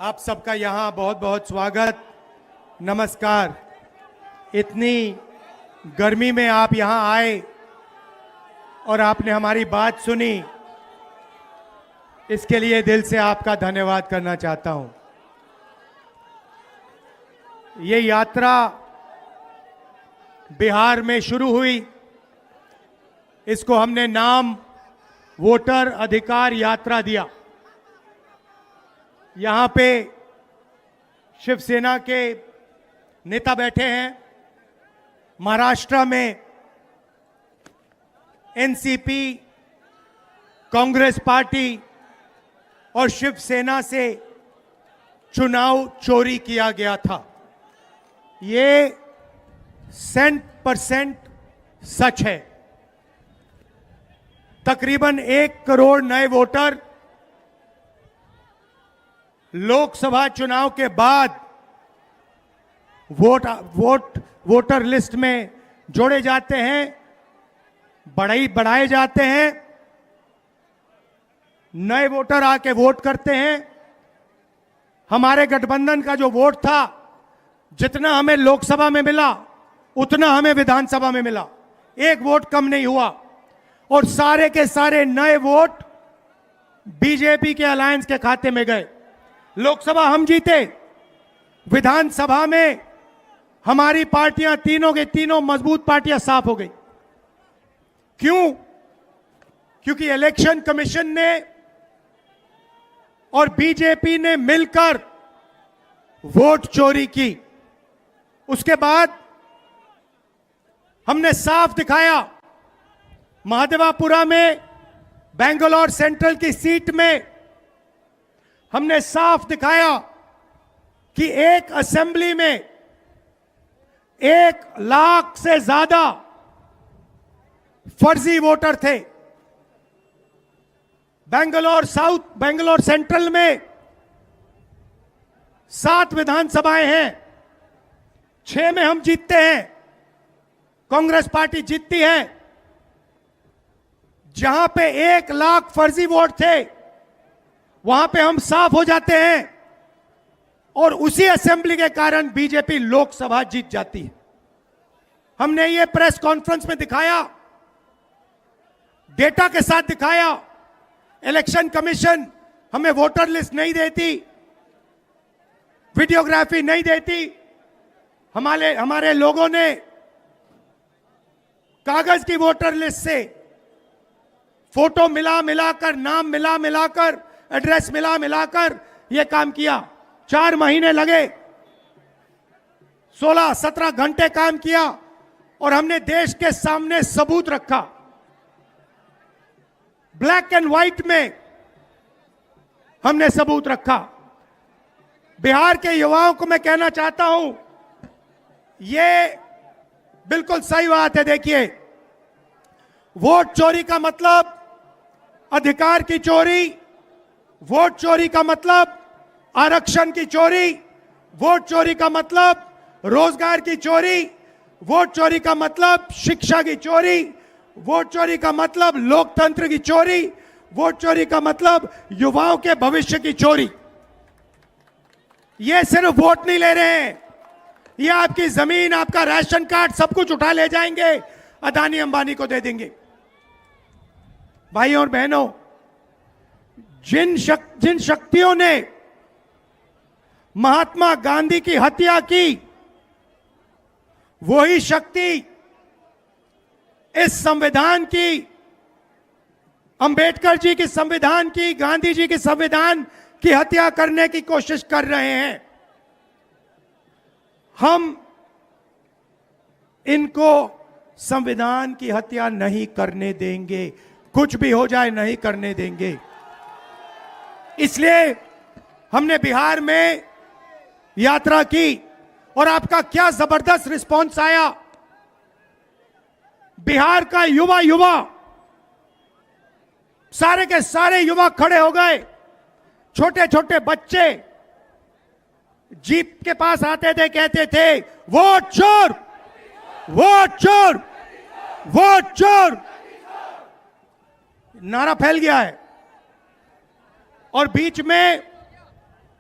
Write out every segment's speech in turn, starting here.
आप सबका यहाँ बहुत बहुत स्वागत, नमस्कार। इतनी गर्मी में आप यहाँ आए और आपने हमारी बात सुनी, इसके लिए दिल से आपका धन्यवाद करना चाहता हूँ। ये यात्रा बिहार में शुरू हुई, इसको हमने नाम वोटर अधिकार यात्रा दिया। यहाँ पे शिवसेना के नेता बैठे हैं, महाराष्ट्र में एनसीपी, कांग्रेस पार्टी और शिवसेना से चुनाव चोरी किया गया था। ये 100% सच है। तकरीबन 1 करोड़ नए वोटर लोकसभा चुनाव के बाद वोटर लिस्ट में जोड़े जाते हैं, बढ़ाए जाते हैं। नए वोटर आके वोट करते हैं। हमारे गठबंधन का जो वोट था, जितना हमें लोकसभा में मिला उतना हमें विधानसभा में मिला, 1 वोट कम नहीं हुआ। और सारे के सारे नए वोट बीजेपी के अलायंस के खाते में गए। लोकसभा हम जीते, विधानसभा में हमारी पार्टियां तीनों के तीनों मजबूत पार्टियां साफ हो गई। क्यों? क्योंकि इलेक्शन कमीशन ने और बीजेपी ने मिलकर वोट चोरी की। उसके बाद हमने साफ दिखाया, महादेवापुरा में बेंगलोर सेंट्रल की सीट में हमने साफ दिखाया कि एक असेंबली में 1 लाख से ज्यादा फर्जी वोटर थे। बेंगलोर सेंट्रल में 7 विधानसभाएं हैं, 6 में हम जीतते हैं, कांग्रेस पार्टी जीतती है। जहां पे 1 लाख फर्जी वोट थे, वहां पे हम साफ हो जाते हैं और उसी असेंबली के कारण बीजेपी लोकसभा जीत जाती है। हमने ये प्रेस कॉन्फ्रेंस में दिखाया, डेटा के साथ दिखाया। इलेक्शन कमीशन हमें वोटर लिस्ट नहीं देती, वीडियोग्राफी नहीं देती। हमारे लोगों ने कागज की वोटर लिस्ट से फोटो मिलाकर, नाम मिलाकर, एड्रेस मिलाकर यह काम किया। 4 महीने लगे, 16-17 घंटे काम किया और हमने देश के सामने सबूत रखा। ब्लैक एंड व्हाइट में हमने सबूत रखा। बिहार के युवाओं को मैं कहना चाहता हूं, यह बिल्कुल सही बात है। देखिए, वोट चोरी का मतलब अधिकार की चोरी, वोट चोरी का मतलब आरक्षण की चोरी, वोट चोरी का मतलब रोजगार की चोरी, वोट चोरी का मतलब शिक्षा की चोरी, वोट चोरी का मतलब लोकतंत्र की चोरी, वोट चोरी का मतलब युवाओं के भविष्य की चोरी। ये सिर्फ वोट नहीं ले रहे हैं, ये आपकी जमीन, आपका राशन कार्ड, सब कुछ उठा ले जाएंगे, अदानी अंबानी को दे देंगे। भाइयों और बहनों, जिन शक्तियों ने महात्मा गांधी की हत्या की, वही शक्ति इस संविधान की, अंबेडकर जी की संविधान की, गांधी जी की संविधान की हत्या करने की कोशिश कर रहे हैं। हम इनको संविधान की हत्या नहीं करने देंगे, कुछ भी हो जाए नहीं करने देंगे। इसलिए हमने बिहार में यात्रा की और आपका क्या जबरदस्त रिस्पांस आया। बिहार का युवा सारे के सारे युवा खड़े हो गए। छोटे छोटे बच्चे जीप के पास आते थे, कहते थे वोट चोर, वोट चोर, वोट चोर। नारा फैल गया है। और बीच में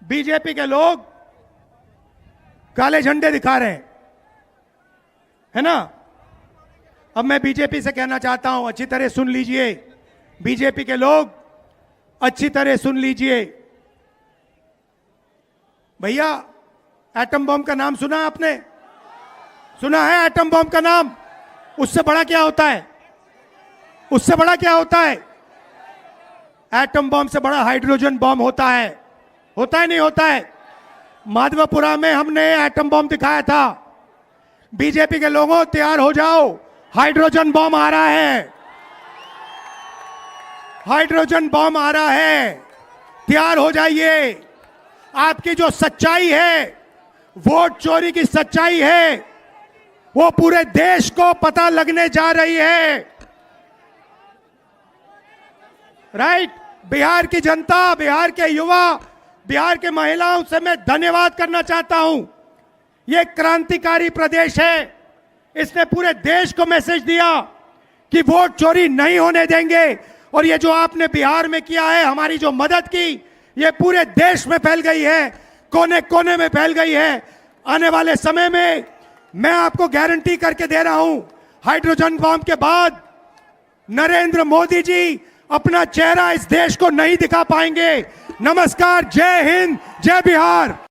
बीजेपी के लोग काले झंडे दिखा रहे हैं, है ना। अब मैं बीजेपी से कहना चाहता हूं, अच्छी तरह सुन लीजिए, बीजेपी के लोग अच्छी तरह सुन लीजिए। भैया, एटम बम का नाम सुना आपने? सुना है एटम बम का नाम? उससे बड़ा क्या होता है? उससे बड़ा क्या होता है? एटम बम से बड़ा हाइड्रोजन बम होता है। होता है नहीं होता है? माधवपुरा में हमने एटम बम दिखाया था। बीजेपी के लोगों, तैयार हो जाओ, हाइड्रोजन बम आ रहा है। हाइड्रोजन बम आ रहा है, तैयार हो जाइए। आपकी जो सच्चाई है, वोट चोरी की सच्चाई है, वो पूरे देश को पता लगने जा रही है। राइट? बिहार की जनता, बिहार के युवा, बिहार के महिलाओं से मैं धन्यवाद करना चाहता हूं। ये क्रांतिकारी प्रदेश है। इसने पूरे देश को मैसेज दिया कि वोट चोरी नहीं होने देंगे। और ये जो आपने बिहार में किया है, हमारी जो मदद की, ये पूरे देश में फैल गई है, कोने कोने में फैल गई है। आने वाले समय में मैं आपको गारंटी करके दे रहा हूं, हाइड्रोजन बम के बाद नरेंद्र मोदी जी अपना चेहरा इस देश को नहीं दिखा पाएंगे। नमस्कार, जय हिंद, जय बिहार।